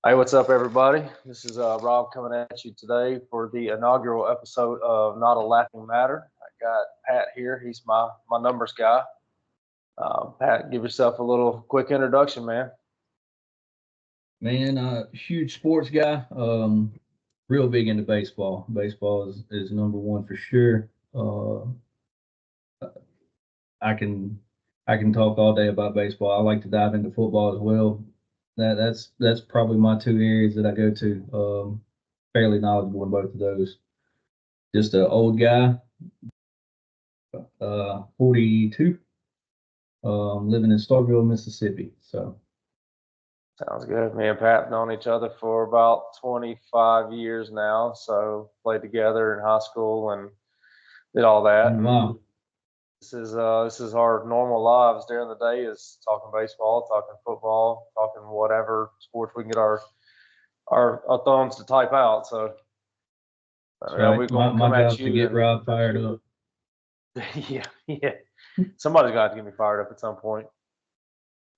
Hey, what's up, everybody? This is Rob coming at you today for the inaugural episode of Not a Laughing Matter. I got Pat here. He's my numbers guy. Pat, give yourself a little quick introduction, man. Man, huge sports guy. Real big into baseball. Baseball is number one for sure. I can I can talk all day about baseball. I like to dive into football as well. That's probably my two areas that I go to. Fairly knowledgeable in both of those. Just an old guy, 42, living in Starkville, Mississippi. So Sounds good. Me and Pat have known each other for about 25 years now. So played together in high school and did all that. And wow, this is our normal lives during the day is talking baseball, talking football, talking whatever sports we can get our thumbs to type out. So that's yeah, right. we're gonna My come at job's to you get and Rob fired up. yeah, yeah. Somebody's got to get me fired up at some point.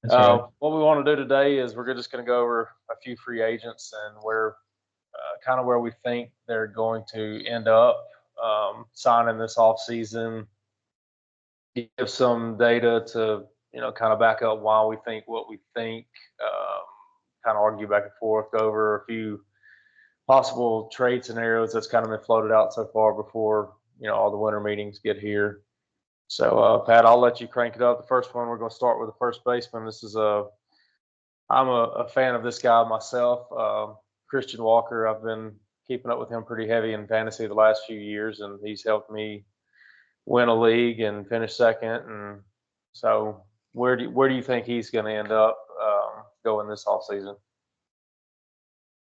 That's right. What we want to do today is we're just going to go over a few free agents and where kind of where we think they're going to end up signing this off season. Give some data to kind of back up why we think what we think. Kind of argue back and forth, go over a few possible trade scenarios that's kind of been floated out so far before all the winter meetings get here. So, Pat, I'll let you crank it up. The first one, we're going to start with the first baseman. I'm a fan of this guy myself, Christian Walker. I've been keeping up with him pretty heavy in fantasy the last few years, and he's helped me win a league and finish second. And so, where do you think he's going to end up going this off season?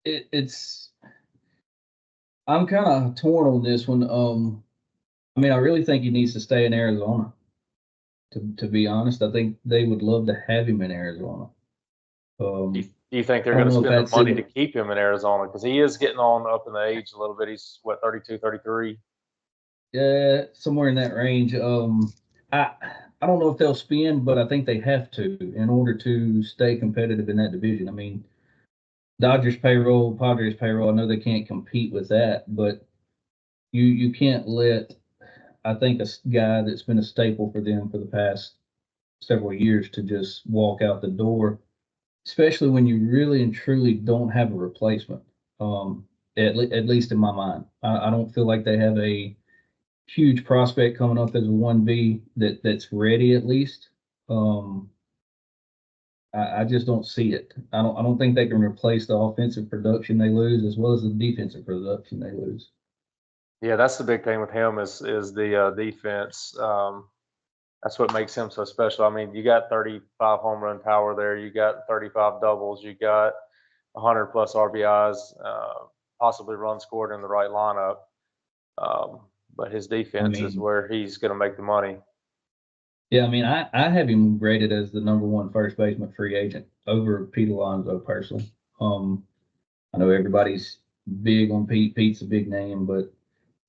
It's I'm kind of torn on this one. I mean, I really think he needs to stay in Arizona. To be honest, I think they would love to have him in Arizona. Do you think they're I going don't to know if spend the that's money to in keep him in Arizona? Because he is getting on up in the age a little bit. He's what, 32, 33? somewhere in that range. I I don't know if they'll spend, but I think they have to in order to stay competitive in that division. I mean, Dodgers payroll, Padres payroll. I know they can't compete with that, but you can't let I think guy that's been a staple for them for the past several years to just walk out the door, especially when you really and truly don't have a replacement. At least in my mind, I don't feel like they have a huge prospect coming up as a 1B that's ready at least. Um, I just don't see it. I don't think they can replace the offensive production they lose as well as the defensive production they lose. Yeah, that's the big thing with him is the defense. That's what makes him so special. I mean, you got 35 home run power there. You got 35 doubles. You got 100 plus RBIs, possibly runs scored in the right lineup. Um, but his I defense is mean, where he's going to make the money. yeah, I mean, I have him rated as the number one first baseman free agent over Pete Alonso personally. Um, I know everybody's big on Pete. Pete's a big name, but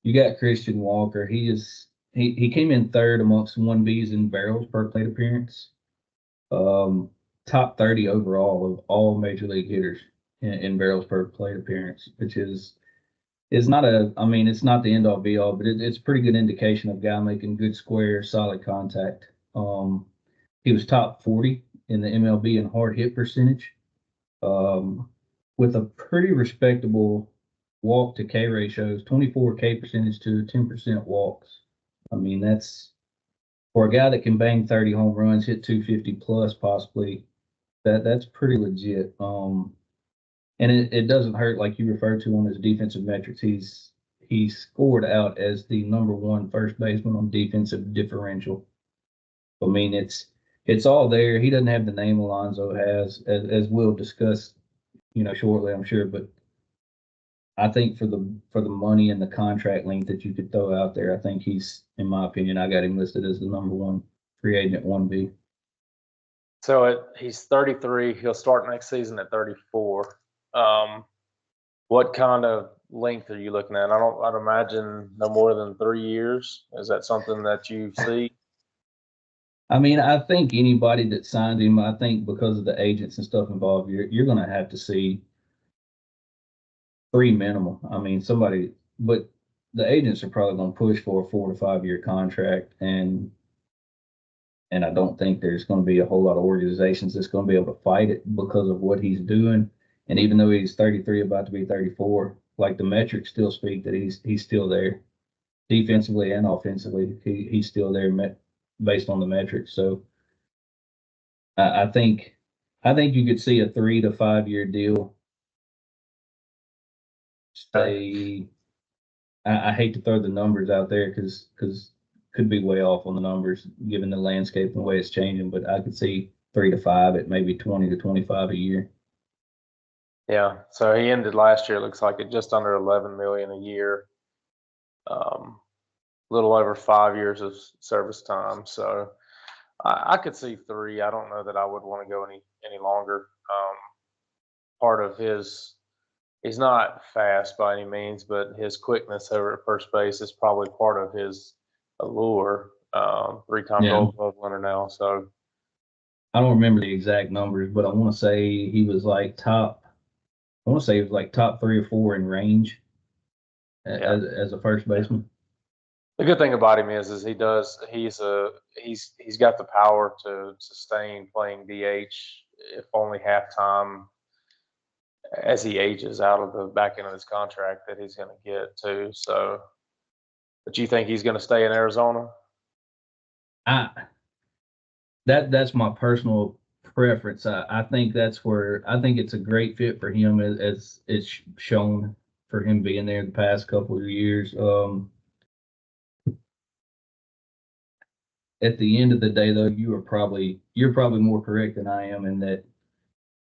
you got Christian Walker. He came in third amongst 1Bs in barrels per plate appearance. Um, Top 30 overall of all major league hitters in barrels per plate appearance, which is not a. I mean, it's not the end all be all, but it's a pretty good indication of a guy making good square, solid contact. Um, he was top 40 in the MLB in hard hit percentage, um, with a pretty respectable walk to K ratios, 24 K percentage to 10% walks. I mean, that's for a guy that can bang 30 home runs, hit 250 plus possibly. That's pretty legit. And it doesn't hurt like you referred to on his defensive metrics. He's scored out as the number one first baseman on defensive differential. I mean, it's all there. He doesn't have the name Alonso has, as we'll discuss, shortly, I'm sure. But I think for the money and the contract length that you could throw out there, I think he's, in my opinion, I got him listed as the number one free agent 1B. So he's 33. He'll start next season at 34. Um, what kind of length are you looking at? I'd imagine no more than 3 years. Is that something that you see? I mean, I think anybody that signed him, I think because of the agents and stuff involved, you're going to have to see 3 minimum. I mean, but the agents are probably going to push for a 4 to 5 year contract, and I don't think there's going to be a whole lot of organizations that's going to be able to fight it because of what he's doing. And even though he's 33, about to be 34, like the metrics still speak that he's still there defensively and offensively. He's still there based on the metrics. So I think you could see a 3 to 5 year deal. Stay. I hate to throw the numbers out there because could be way off on the numbers given the landscape and the way it's changing, but I could see 3 to 5 at maybe 20 to 25 a year. Yeah. So he ended last year, looks like it just under 11 million a year. Little over 5 years of service time. So I could see 3. I don't know that I would want to go any longer. Part of he's not fast by any means, but his quickness over at first base is probably part of his allure. 3-time Yeah. Gold Glove winner now. So I don't remember the exact numbers, but I want to say he was like top. I want to say he was like top 3 or 4 in range as a first baseman. The good thing about him is he's got the power to sustain playing DH if only half time as he ages out of the back end of his contract that he's going to get too. So, but you think he's going to stay in Arizona? That's my personal preference. I think that's where I think it's a great fit for him as it's shown for him being there the past couple of years. At the end of the day, though, you're probably more correct than I am in that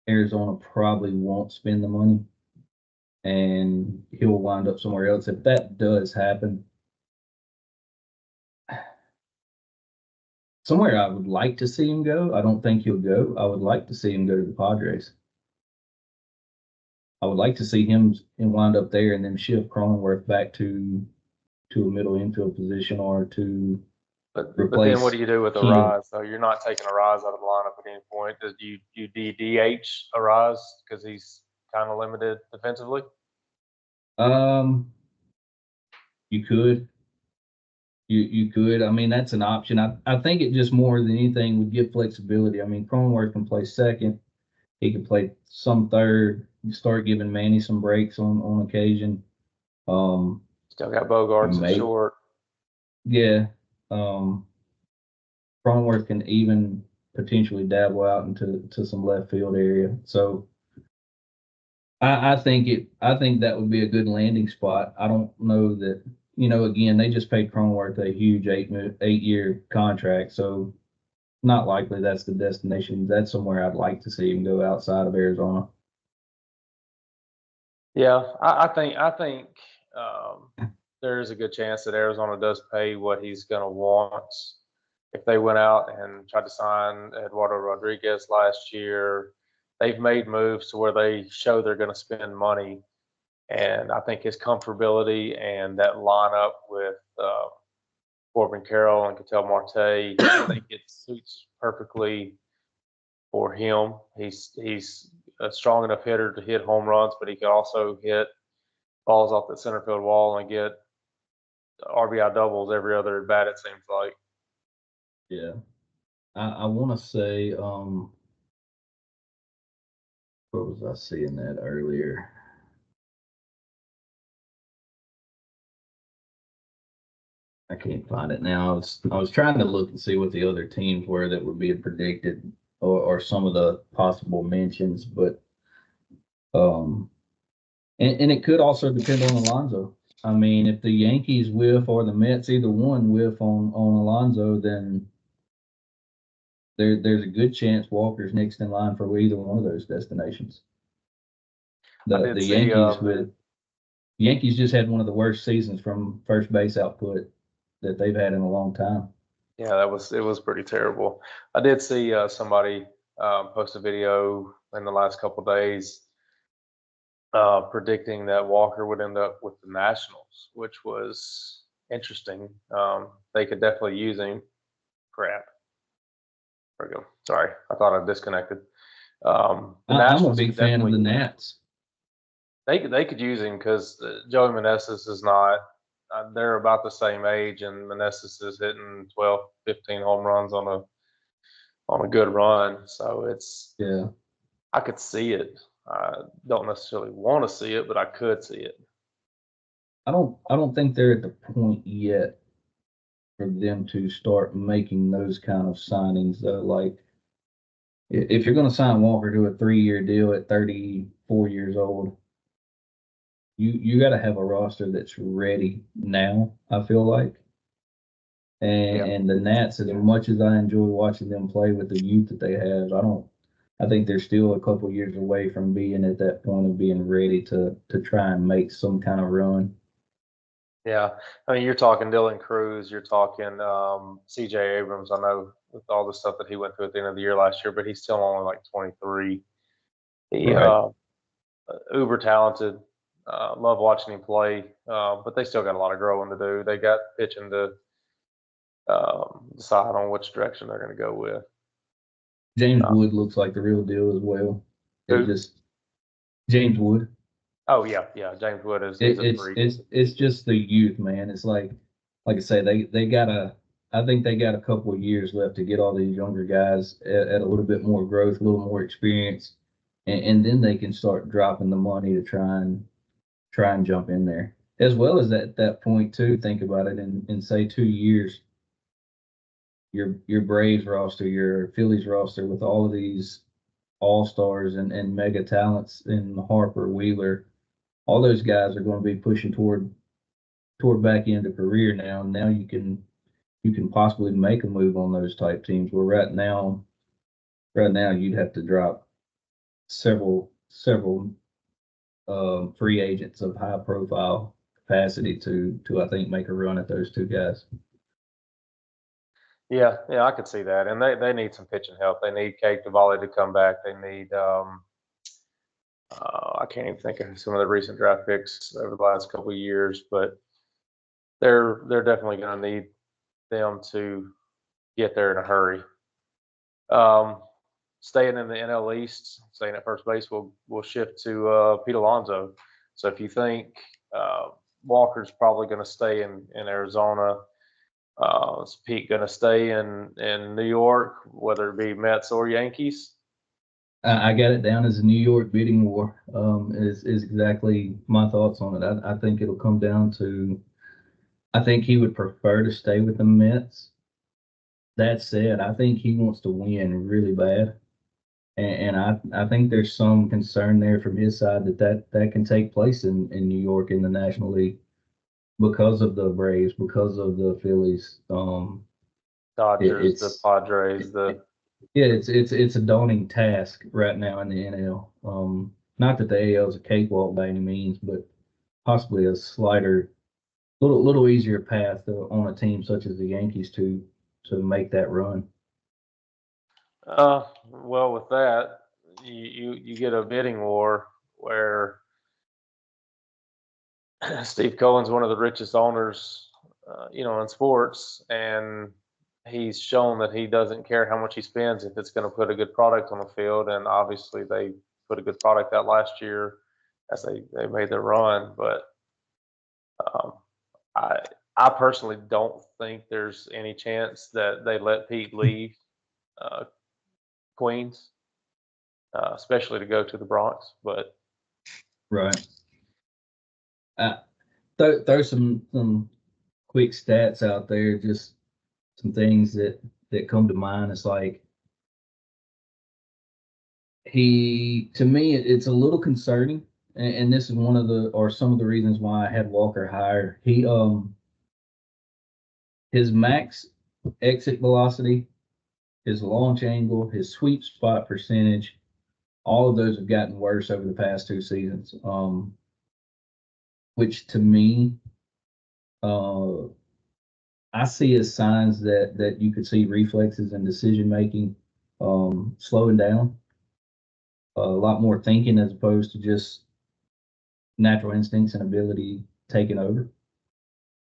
Arizona probably won't spend the money, and he'll wind up somewhere else. If that does happen, somewhere I would like to see him go. I don't think he'll go. I would like to see him go to the Padres. I would like to see him wind up there and then shift Cronenworth back to a middle infield position or to But replace then what do you do with Keel. Arise? So you're not taking Arise out of the lineup at any point. Do you DH Arise because he's kind of limited defensively? You could. You could. I mean, that's an option. I think it just more than anything would give flexibility. I mean, Cronenworth can play second. He can play some third. You start giving Manny some breaks on occasion. Still got Bogarts at short. Yeah. Cronenworth can even potentially dabble out into some left field area. So I think that would be a good landing spot. I don't know that, again, they just paid Cronenworth a huge 8-year contract, so not likely that's the destination. That's somewhere I'd like to see him go outside of Arizona. Yeah, I think there is a good chance that Arizona does pay what he's going to want. If they went out and tried to sign Eduardo Rodriguez last year, they've made moves to where they show they're going to spend money. And I think his comfortability and that lineup with Corbin Carroll and Ketel Marte, I think it suits perfectly for him. He's a strong enough hitter to hit home runs, but he can also hit balls off the center field wall and get RBI doubles every other at bat, it seems like. Yeah. I want to say, what was I seeing that earlier? I can't find it now. I was trying to look and see what the other teams were that were being predicted or some of the possible mentions, but and it could also depend on Alonso. I mean, if the Yankees whiff or the Mets, either one whiff on Alonso, then there's a good chance Walker's next in line for either one of those destinations. The Yankees just had one of the worst seasons from first base output that they've had in a long time. Yeah, it was pretty terrible. I did see somebody post a video in the last couple of days predicting that Walker would end up with the Nationals, which was interesting. They could definitely use him. Crap. There we go. Sorry, I thought I disconnected. I'm a big fan of the Nats. They could use him because Joey Meneses is not. They're about the same age, and Meneses is hitting 12, 15 home runs on a good run. So it's Yeah. I could see it. I don't necessarily want to see it, but I could see it. I don't think they're at the point yet for them to start making those kind of signings though. Like if you're going to sign Walker to a 3-year deal at 34 years old, you got to have a roster that's ready now. I feel like, Yeah, and the Nats, as much as I enjoy watching them play with the youth that they have, I don't. I think they're still a couple years away from being at that point of being ready to try and make some kind of run. yeah. I mean, you're talking Dylan Cruz, you're talking C.J. Abrams. I know with all the stuff that he went through at the end of the year last year, but he's still only like 23. He Right. uber talented. Love watching him play, but they still got a lot of growing to do. They got pitching to decide on which direction they're going to go with. James Uh, Wood looks like the real deal as well. It who? just James Wood. Oh yeah, yeah. James Wood is he's It, a it's freak. it's it's just the youth, man. It's like I say, they got I think they got a couple of years left to get all these younger guys at a little bit more growth, a little more experience, and then they can start dropping the money to try and jump in there. As well as that point too, think about it in say 2 years, your Braves roster, your Phillies roster with all of these all stars and mega talents in Harper, Wheeler, all those guys are going to be pushing toward back end of career now. Now you can possibly make a move on those type teams. Where right now you'd have to drop several free agents of high profile capacity to I think make a run at those two guys. Yeah, yeah, I could see that. And they need some pitching help. They need Kate Duvall to come back. They need I can't even think of some of the recent draft picks over the last couple of years, but they're definitely going to need them to get there in a hurry. Um, Staying in the NL East, staying at first base, we'll shift to Pete Alonso. So if you think uh, Walker's probably going to stay in Arizona, is Pete going to stay in New York, whether it be Mets or Yankees? I got it down as a New York bidding war. Is exactly my thoughts on it. I think it'll come down to. I think he would prefer to stay with the Mets. That said, I think he wants to win really bad. And I think there's some concern there from his side that can take place in New York in the National League because of the Braves, because of the Phillies. Dodgers, the It's Padres, the yeah, it's a daunting task right now in the NL. Not that the AL is a cakewalk by any means, but possibly a slighter, little easier path on a team such as the Yankees to make that run. well, with that, you get a bidding war where Steve Cohen's one of the richest owners, in sports, and he's shown that he doesn't care how much he spends if it's going to put a good product on the field. And obviously, they put a good product out last year as they made their run. But um, I I personally don't think there's any chance that they let Pete leave uh, Queens, especially to go to the Bronx. But Right. Uh, throw some quick stats out there, just some things that come to mind. It's like to me, it's a little concerning, and this is one of the or some of the reasons why I had Walker higher. His max exit velocity, his launch angle, his sweet spot percentage, all of those have gotten worse over the past 2 seasons. Which to me, uh, I see as signs that you could see reflexes and decision making slowing down, a lot more thinking as opposed to just natural instincts and ability taking over.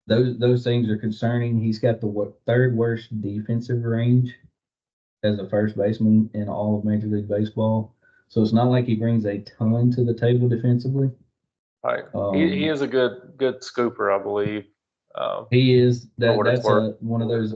Those things are concerning. He's got the third worst defensive range as a first baseman in all of Major League Baseball. So it's not like he brings a ton to the table defensively. Right. He is a good scooper, I believe. He is For what it's that's worth. one of those.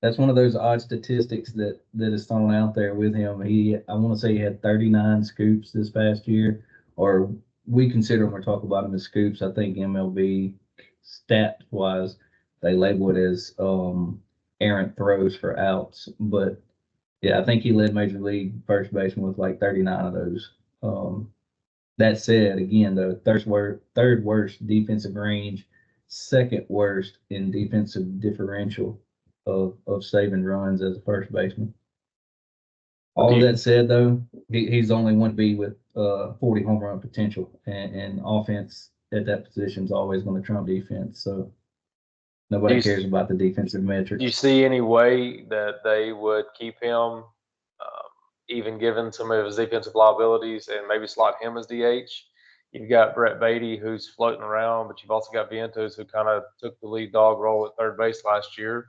That's one of those odd statistics that is thrown out there with him. I want to say he had 39 scoops this past year, or we consider him or talk about him as scoops. I think MLB stat wise, they label it as errant throws for outs. But yeah, I think he led Major League first baseman with like 39 of those. That said, again, the third worst defensive range, second worst in defensive differential of saving runs as a first baseman. All of that said, though, he's only 1B with 40 home run potential, and offense at that position is always going to trump defense. So nobody cares about the defensive metrics. Do you see any way that they would keep him, even given some of his defensive liabilities, and maybe slot him as DH? You've got Brett Beatty, who's floating around, but you've also got Vientos, who kind of took the lead dog role at third base last year.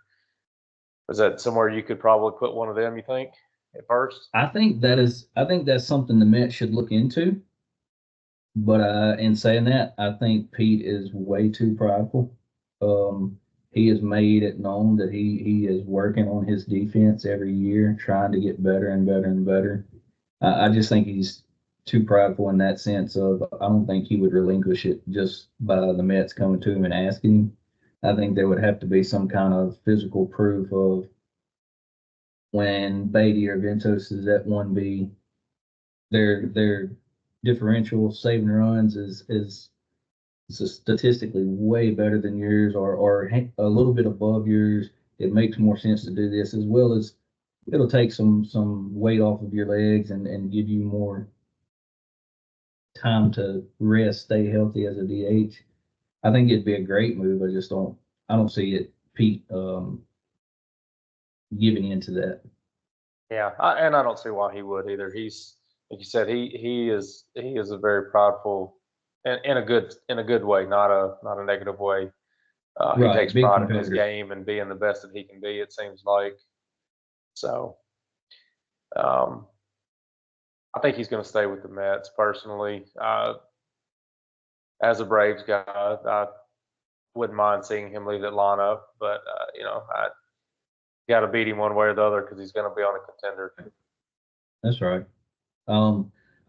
Is that somewhere you could probably put one of them, you think, at first? I think that's something the Mets should look into. But in saying that, I think Pete is way too prideful. He has made it known that he is working on his defense every year, trying to get better and better and better. I just think he's too prideful in that sense of I don't think he would relinquish it just by the Mets coming to him and asking him. I think there would have to be some kind of physical proof of when Beatty or Ventos is at 1B, their differential saving runs is statistically way better than yours or a little bit above yours. It makes more sense to do this, as well as it'll take some weight off of your legs and give you more time to rest, stay healthy as a DH. I think it'd be a great move. I don't see it Pete giving into that. Yeah, and I don't see why he would either. He's like you said, he is a very prideful, in a good way, not a negative way. He Right, takes big pride in his competitor. game and being the best that he can be. It seems like so. Um, I think he's going to stay with the Mets personally. As a Braves guy, I wouldn't mind seeing him leave that lineup, but I got to beat him one way or the other because he's going to be on a contender. That's right.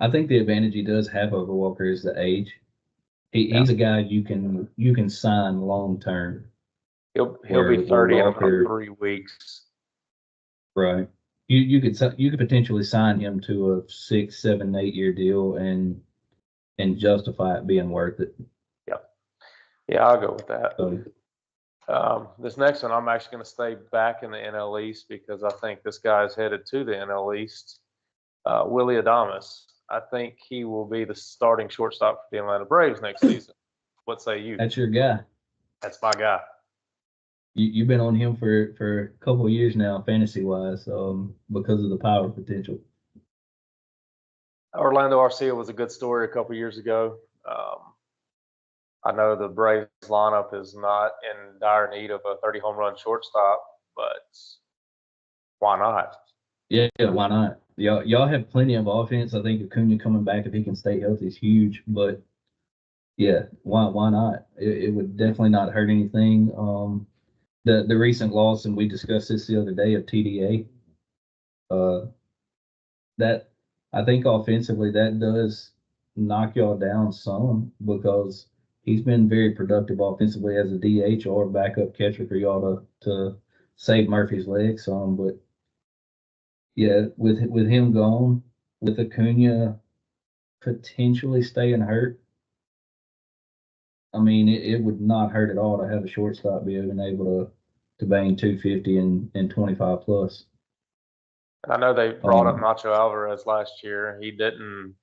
I think the advantage he does have over Walker is the age. He's a guy you can sign long term. He'll be 30 in about 3 weeks. Right. You could potentially sign him to a 6, 7, 8 year deal and justify it being worth it. Yeah, I'll go with that. So, this next one, I'm actually going to stay back in the NL East because I think this guy is headed to the NL East. Willie Adames. I think he will be the starting shortstop for the Atlanta Braves next season. What say you? that's your guy. That's my guy. You've been on him for a couple of years now, fantasy wise, because of the power potential. Orlando Arcia was a good story a couple years ago. I know the Braves lineup is not in dire need of a 30 home run shortstop, but why not? Yeah, why not? Y'all have plenty of offense. I think Acuna coming back if he can stay healthy is huge. But yeah, why not? It would definitely not hurt anything. The recent loss, and we discussed this the other day, of TDA. That I think offensively that does knock y'all down some because he's been very productive offensively as a DH or backup catcher for y'all to save Murphy's legs some. But yeah, with him gone, with Acuna potentially staying hurt, I mean it would not hurt at all to have a shortstop being able to bang 250 and 25 plus. I know they brought up Nacho Alvarez last year. He didn't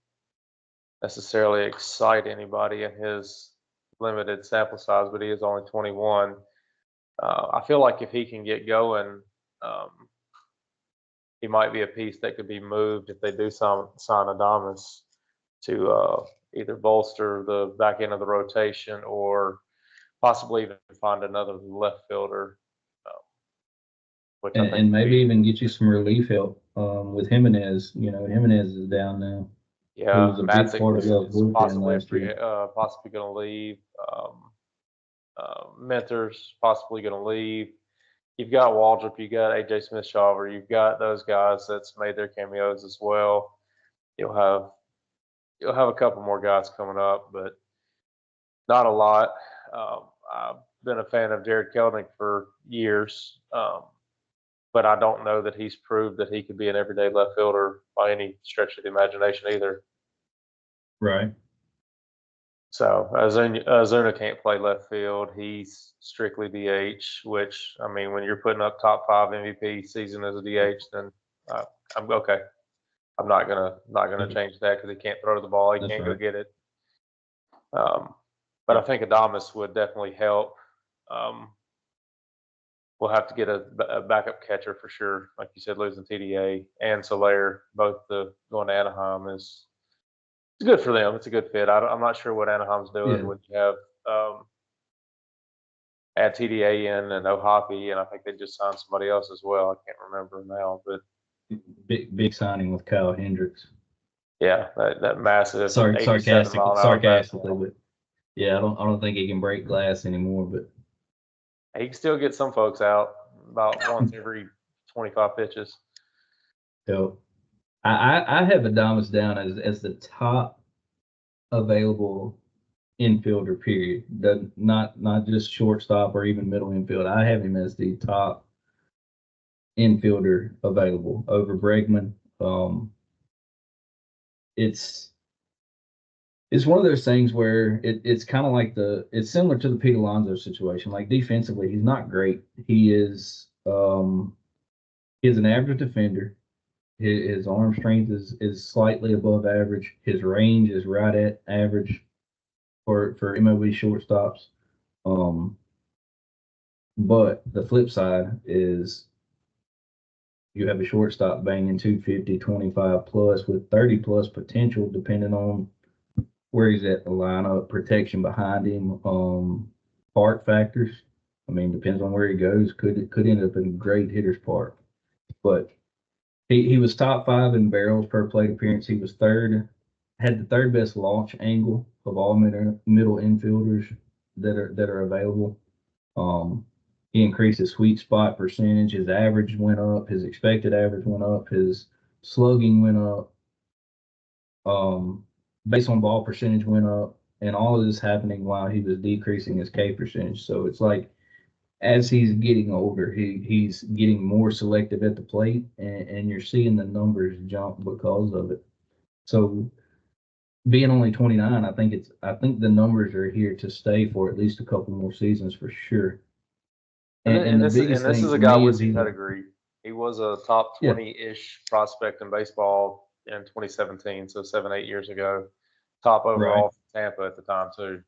necessarily excite anybody in his limited sample size, but he is only 21. I feel like if he can get going, he might be a piece that could be moved if they do sign Adames to either bolster the back end of the rotation or possibly even find another left fielder. And maybe even get you some relief help with Jimenez. Jimenez is down now. who Yeah, was a big Matzik part of y'all's is bullpen possibly last year. possibly going to leave. Mentors possibly going to leave. You've got Waldrop, you got AJ Smith-Shawver, you've got those guys that's made their cameos as well. You'll have a couple more guys coming up, but not a lot. I've been a fan of Jared Kelnick for years, but I don't know that he's proved that he could be an everyday left fielder by any stretch of the imagination either. Right. So Ozuna can't play left field. He's strictly DH, which, I mean, when you're putting up top 5 MVP season as a DH, then I'm okay. I'm not gonna change that because he can't throw the ball. He That's can't go right. get it. But I think Adames would definitely help. Um, we'll have to get a backup catcher for sure. Like you said, losing TDA and Soler, both going to Anaheim is it's good for them. It's a good fit. I'm not sure what Anaheim's doing Yeah. when you have add TDA in and Ohapi, and I think they just signed somebody else as well. I can't remember now, but Big signing with Kyle Hendricks. yeah, that massive Sorry, 87 mile an hour sarcastically, fastball. but yeah, I don't think he can break glass anymore. But He can still get some folks out about once every 25 pitches. so I have Adames down as the top available infielder. Period. Not just shortstop or even middle infield. I have him as the top infielder available over Bregman. It's one of those things where it's kind of like it's similar to the Pete Alonso situation. Like defensively, he's not great. He's an average defender. His arm strength is slightly above average. His range is right at average for MLB shortstops. But the flip side is you have a shortstop banging 250, 25 plus with 30 plus potential, depending on where he's at the lineup, protection behind him, park factors. I mean, depends on where he goes. Could end up in a great hitter's park. But he was top 5 in barrels per plate appearance. He was had the third best launch angle of all middle infielders that are available. He increased his sweet spot percentage. His average went up. His expected average went up. His slugging went up. Base on ball percentage went up, and all of this happening while he was decreasing his K percentage. So it's like as he's getting older, he's getting more selective at the plate, and you're seeing the numbers jump because of it. So being only 29, I think the numbers are here to stay for at least a couple more seasons for sure. And the biggest This thing is a for guy me with is some pedigree. He was a top yeah, 20-ish prospect in baseball in 2017, so 7-8 years ago. Top right. overall for Tampa at the time too.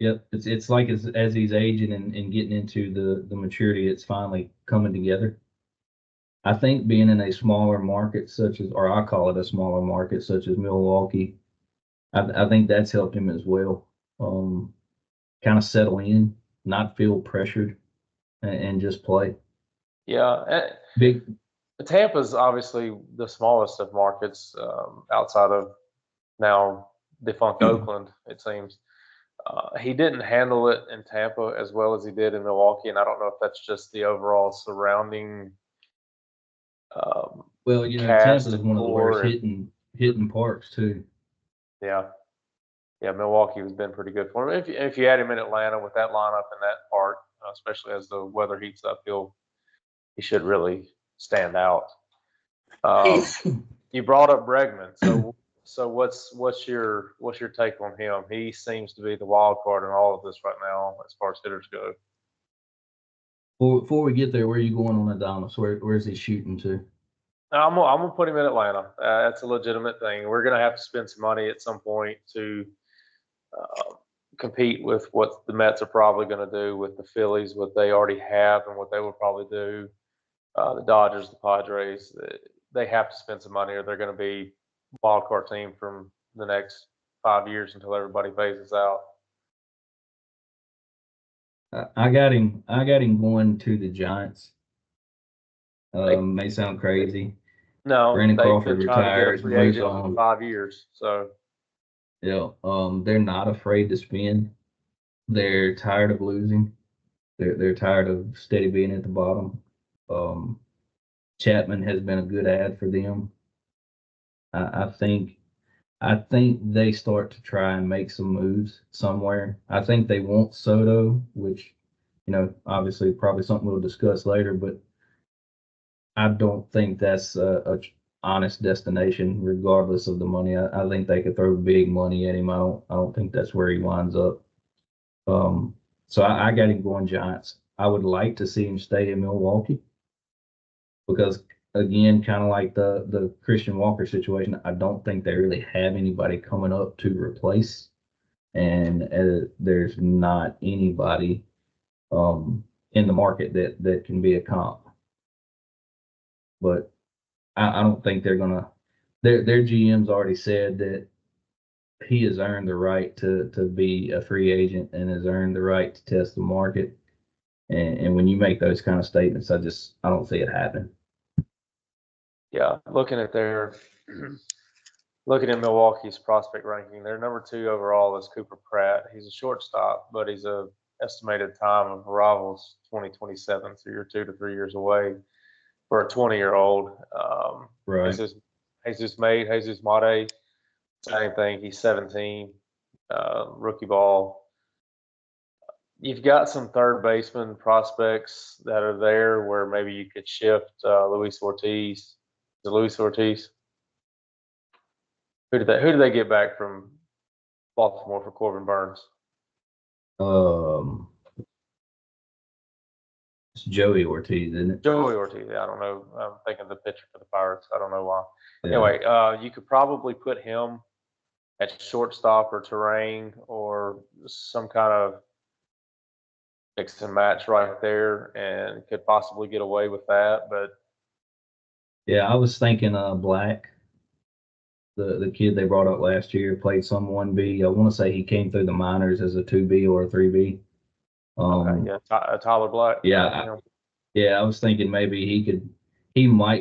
Yep. It's like as he's aging and getting into the maturity, it's finally coming together. I think being in a smaller market such as, or I call it a smaller market such as Milwaukee, I think that's helped him as well. Kind of settle in, not feel pressured, and just play. Yeah, Big, Tampa's obviously the smallest of markets outside of now defunct Oakland, it seems. He didn't handle it in Tampa as well as he did in Milwaukee, and I don't know if that's just the overall surrounding well, cast Tampa is and one of the worst core. And hitting parks too. yeah, yeah, Milwaukee has been pretty good for him. If you had him in Atlanta with that lineup and that park, especially as the weather heats up, he should really stand out. Um, you brought up Bregman, so what's your take on him? He seems to be the wild card in all of this right now as far as hitters go. Before we get there, where are you going on Adonis? Where's he shooting to? I'm gonna put him in Atlanta. That's a legitimate thing. We're gonna have to spend some money at some point to uh, compete with what the Mets are probably going to do with the Phillies, what they already have, and what they will probably do. The Dodgers, the Padres, they have to spend some money, or they're going to be wild card team from the next 5 years until everybody phases out. I got him. I got him going to the Giants. They, May sound crazy. No, Brandon they've Crawford been trying to get a retires, free moves agent for on. 5 years. So Yeah, they're not afraid to spend. They're tired of losing. They're tired of steady being at the bottom. Um, Chapman has been a good ad for them. I think they start to try and make some moves somewhere. I think they want Soto, which, obviously probably something we'll discuss later, but I don't think that's a honest destination, regardless of the money. I think they could throw big money at him. I don't think that's where he winds up. Um, so I got him going Giants. I would like to see him stay in Milwaukee because, again, kind of like the Christian Walker situation, I don't think they really have anybody coming up to replace, and there's not anybody in the market that can be a comp. But I don't think they're gonna. Their GM's already said that he has earned the right to be a free agent and has earned the right to test the market. And when you make those kind of statements, I don't see it happen. yeah, looking at Milwaukee's prospect ranking, their number 2 overall is Cooper Pratt. He's a shortstop, but he's a estimated time of arrival is 2027, so you're 2 to 3 years away for a 20-year-old. Right. Jesus Mate, same thing. He's 17, rookie ball. You've got some third baseman prospects that are there where maybe you could shift Luis Ortiz. To Luis Ortiz? Who did they get back from Baltimore for Corbin Burns? Um, it's Joey Ortiz, isn't it? Joey Ortiz. I don't know. I'm thinking the pitcher for the Pirates. I don't know why. Yeah. Anyway, you could probably put him at shortstop or terrain or some kind of mix and match right there, and could possibly get away with that. But Yeah, I was thinking Black, the kid they brought up last year, played some 1B. I want to say he came through the minors as a 2B or a 3B. okay, yeah, Tyler Black. Yeah, yeah, I was thinking maybe he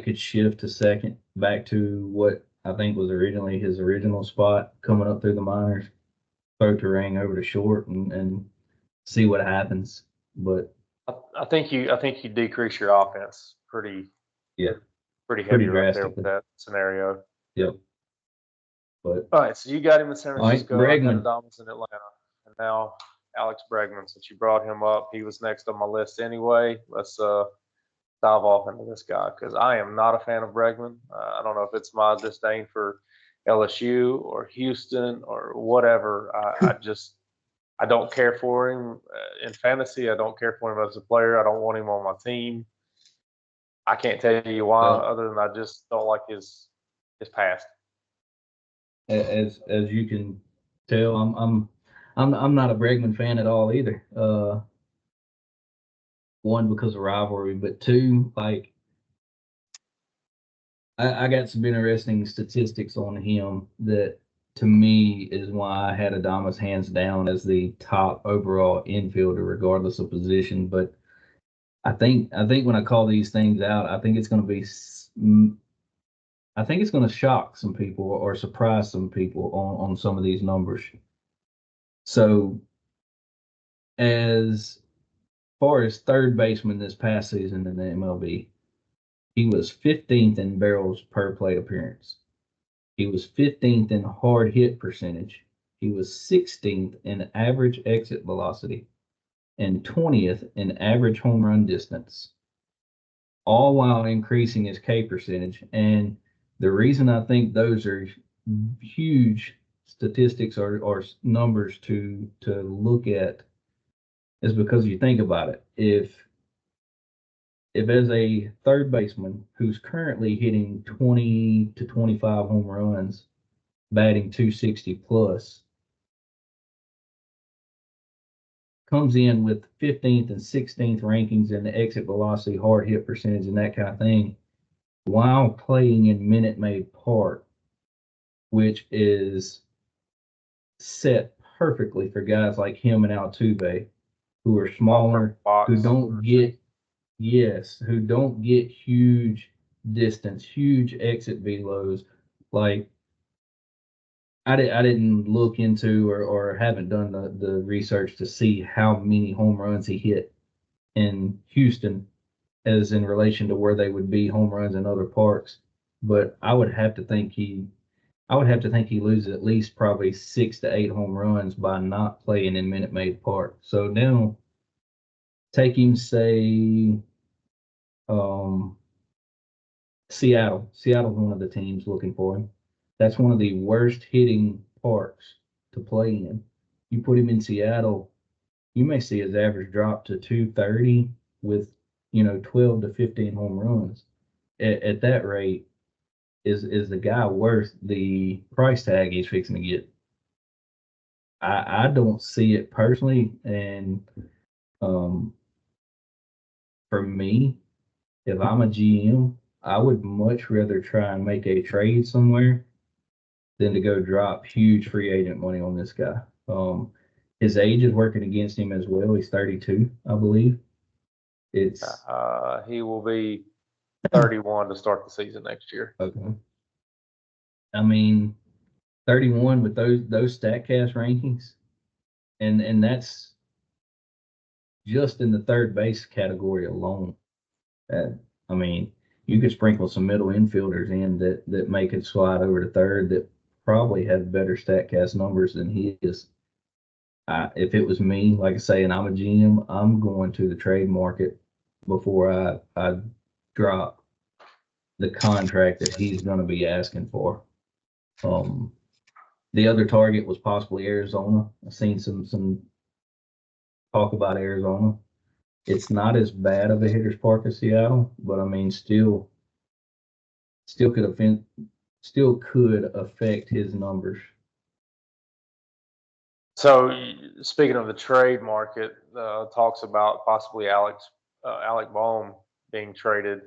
could shift to second back to what I think was originally his original spot coming up through the minors, throw Terang over to short and see what happens. But I think you decrease your offense yeah, pretty pretty heavy right there with drastically. that scenario. Yep. But All right, so you got him in San all right, Francisco. I got Bregman. Adames in Atlanta, and now Alex Bregman. Since you brought him up, he was next on my list anyway. Let's dive off into this guy because I am not a fan of Bregman. I don't know if it's my disdain for LSU or Houston or whatever. I don't care for him in fantasy. I don't care for him as a player. I don't want him on my team. I can't tell you why, Well, other than I just don't like his past. as you can tell, I'm not a Bregman fan at all either. One, because of rivalry, but two, like I got some interesting statistics on him that to me is why I had Adamas hands down as the top overall infielder, regardless of position. But I think when I call these things out, I think it's going to shock some people or surprise some people on some of these numbers. So as far as third baseman this past season in the MLB, he was 15th in barrels per plate appearance. He was 15th in hard hit percentage. He was 16th in average exit velocity and 20th in average home run distance, all while increasing his K percentage. And the reason I think those are huge statistics or numbers to look at is because you think about it. If as a third baseman who's currently hitting 20 to 25 home runs, batting 260 plus, comes in with 15th and 16th rankings in the exit velocity, hard hit percentage, and that kind of thing, while playing in Minute Maid Park, which is set perfectly for guys like him and Altuve, who are smaller, who don't get huge distance, huge exit velos. Like I didn't look into or haven't done the research to see how many home runs he hit in Houston as in relation to where they would be home runs in other parks. But I would have to think he loses at least probably 6 to 8 home runs by not playing in Minute Maid Park. So now take him, say, um, Seattle. Seattle's one of the teams looking for him. That's one of the worst hitting parks to play in. You put him in Seattle, you may see his average drop to 230 with 12 to 15 home runs. At that rate, is the guy worth the price tag he's fixing to get? I don't see it personally, and um, for me, if I'm a GM, I would much rather try and make a trade somewhere than to go drop huge free agent money on this guy. His age is working against him as well. He's 32, I believe. It's He will be 31 to start the season next year. okay. I mean, 31 with those Statcast rankings, and that's just in the third base category alone. I mean, you could sprinkle some middle infielders in that make it slide over to third that probably have better Statcast numbers than he is. If it was me, like I say, and I'm a GM, I'm going to the trade market before I drop the contract that he's going to be asking for. The other target was possibly Arizona. I've seen some talk about Arizona. It's not as bad of a hitter's park as Seattle, but I mean, still could affect his numbers. So speaking of the trade market, talks about possibly Alec Bohm being traded.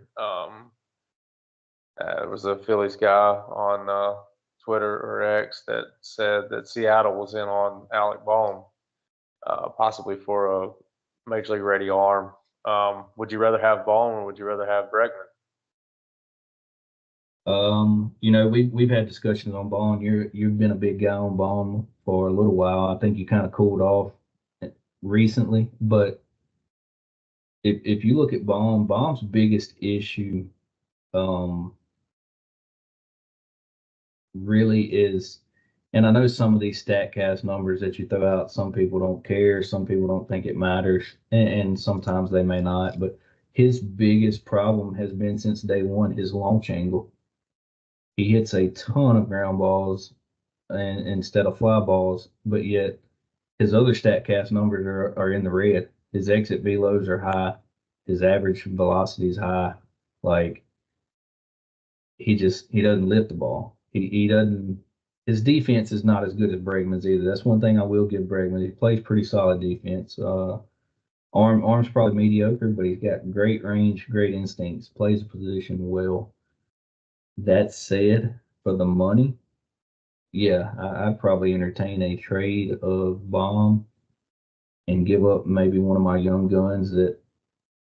It was a Phillies guy on Twitter or X that said that Seattle was in on Alec Bohm, possibly for a major league ready arm. Would you rather have Bohm or would you rather have Bregman? We've had discussions on Bond. You've been a big guy on Bond for a little while. I think you kind of cooled off recently, but if you look at Bomb's biggest issue, really is, and I know some of these Statcast numbers that you throw out, some people don't care, some people don't think it matters, and sometimes they may not. But his biggest problem has been since day one his launch angle. He hits a ton of ground balls and instead of fly balls, but yet his other Statcast numbers are in the red. His exit velos are high. His average velocity is high. Like he doesn't lift the ball. He doesn't. His defense is not as good as Bregman's either. That's one thing I will give Bregman. He plays pretty solid defense. Arm's probably mediocre, but he's got great range, great instincts, plays the position well. That said, for the money, yeah, I'd probably entertain a trade of Bomb and give up maybe one of my young guns that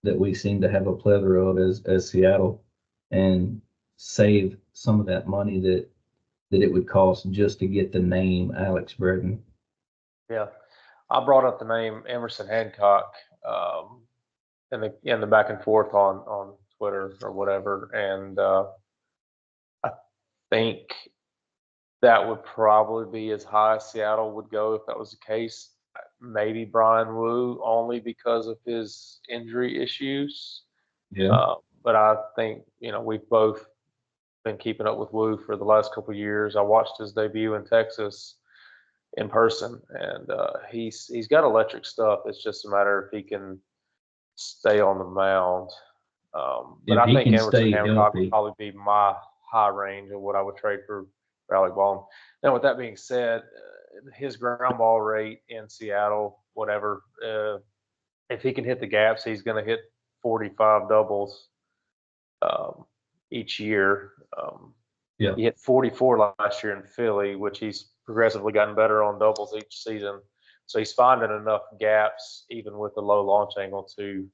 we seem to have a plethora of as Seattle, and save some of that money that it would cost just to get the name Alex Bregman. Yeah, I brought up the name Emerson Hancock in the back and forth on Twitter or whatever, and I think that would probably be as high as Seattle would go if that was the case. Maybe Brian Wu, only because of his injury issues. Yeah. But I think we've both been keeping up with Wu for the last couple of years. I watched his debut in Texas in person, and he's got electric stuff. It's just a matter if he can stay on the mound. But If I he think can Emerson stay Hancock would healthy, probably be my high range of what I would trade for Alec Bohm. Now, with that being said, his ground ball rate in Seattle, whatever, if he can hit the gaps, he's going to hit 45 doubles each year. yeah. He hit 44 last year in Philly, which he's progressively gotten better on doubles each season. So he's finding enough gaps, even with the low launch angle, to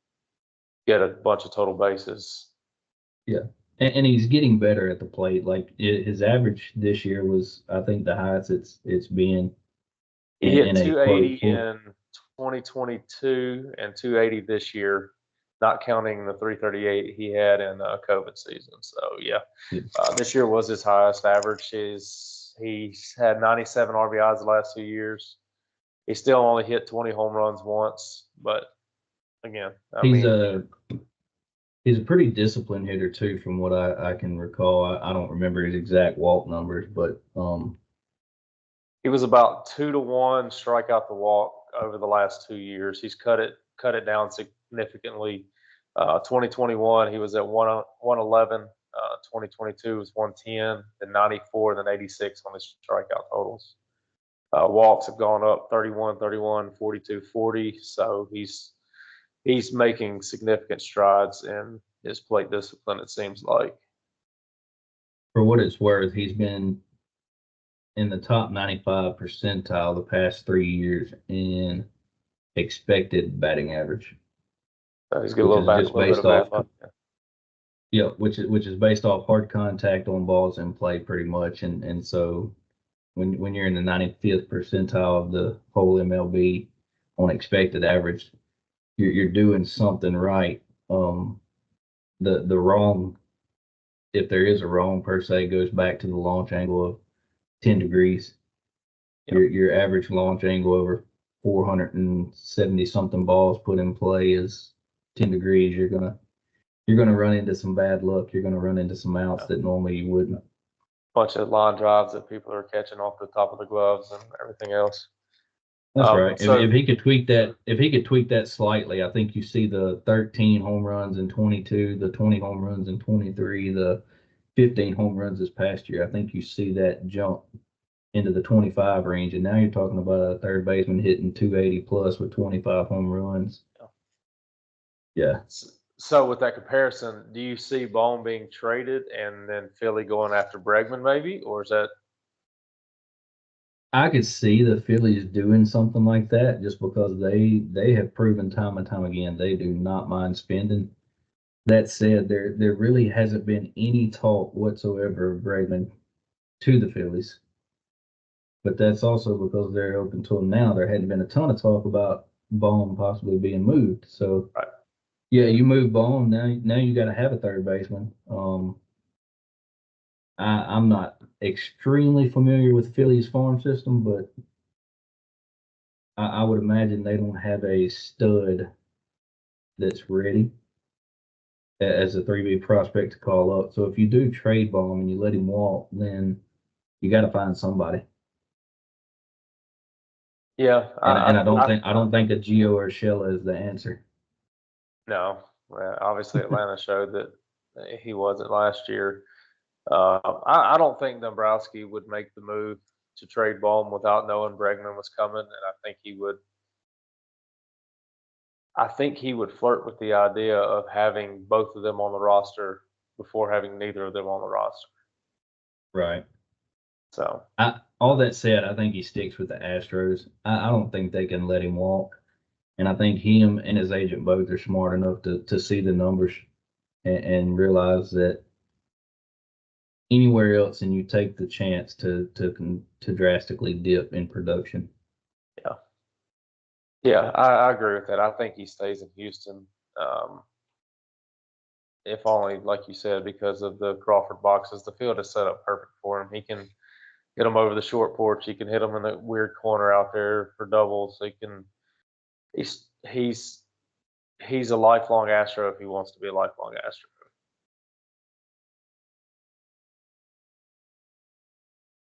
get a bunch of total bases. Yeah. and he's getting better at the plate. Like his average this year was, I think, the highest it's been He hit in a quote 280 full. in 2022 and 280 this year, not counting the 338 he had in COVID season. So yeah, this year was his highest average. He's had 97 RBIs the last 2 years. He still only hit 20 home runs once, but again, I He's mean, a he's a pretty disciplined hitter too, from what I can recall. I don't remember his exact walk numbers, but he was about 2-1 strikeout to walk over the last 2 years. He's cut it down significantly. 2021 he was at 111. 2022 was 110, then 94, then 86 on his strikeout totals. Walks have gone up 31, 31, 42, 40. So he's making significant strides in his plate discipline, it seems like. for what it's worth, he's been in the top 95 percentile the past 3 years in expected batting average, So he's got which is just a little bit based of bad off, luck. yeah, which is based off hard contact on balls in play pretty much. And so when you're in the 95th percentile of the whole MLB on expected average, you're doing something right. The wrong, if there is a wrong per se, goes back to the launch angle of 10 degrees. Yep. Your average launch angle over 470 something balls put in play is 10 degrees. You're gonna run into some bad luck. You're gonna run into some outs that normally you wouldn't. Bunch of line drives that people are catching off the top of the gloves and everything else. That's right. So If he could tweak that slightly, I think you see the 13 home runs in 22, the 20 home runs in 23, the 15 home runs this past year. I think you see that jump into the 25 range, and now you're talking about a third baseman hitting 280 plus with 25 home runs. Yeah, So with that comparison, do you see Bone being traded and then Philly going after Bregman maybe, or is that? I could see the Phillies doing something like that just because they have proven time and time again they do not mind spending. That said, there really hasn't been any talk whatsoever of Bregman to the Phillies, but that's also because they're open to him now. There hadn't been a ton of talk about Bone possibly being moved. So Right. yeah, you move Bone now you got to have a third baseman. I'm not extremely familiar with Philly's farm system, but I would imagine they don't have a stud that's ready as a 3B prospect to call up. So if you do trade Bone and you let him walk, then you got to find somebody. Yeah, And I don't think a Gio or Urshela is the answer. no. Well, obviously Atlanta showed that he wasn't last year. I don't think Dombrowski would make the move to trade Bone without knowing Bregman was coming, and I think he would flirt with the idea of having both of them on the roster before having neither of them on the roster. Right. So All that said, I think he sticks with the Astros. I don't think they can let him walk. And I think him and his agent both are smart enough to see the numbers and realize that anywhere else and you take the chance to drastically dip in production. yeah, I agree with that. I think he stays in Houston. Um, if only, like you said, because of the Crawford boxes. The field is set up perfect for him. He can hit them over the short porch. He can hit them in the weird corner out there for doubles. He's a lifelong Astro if he wants to be a lifelong Astro.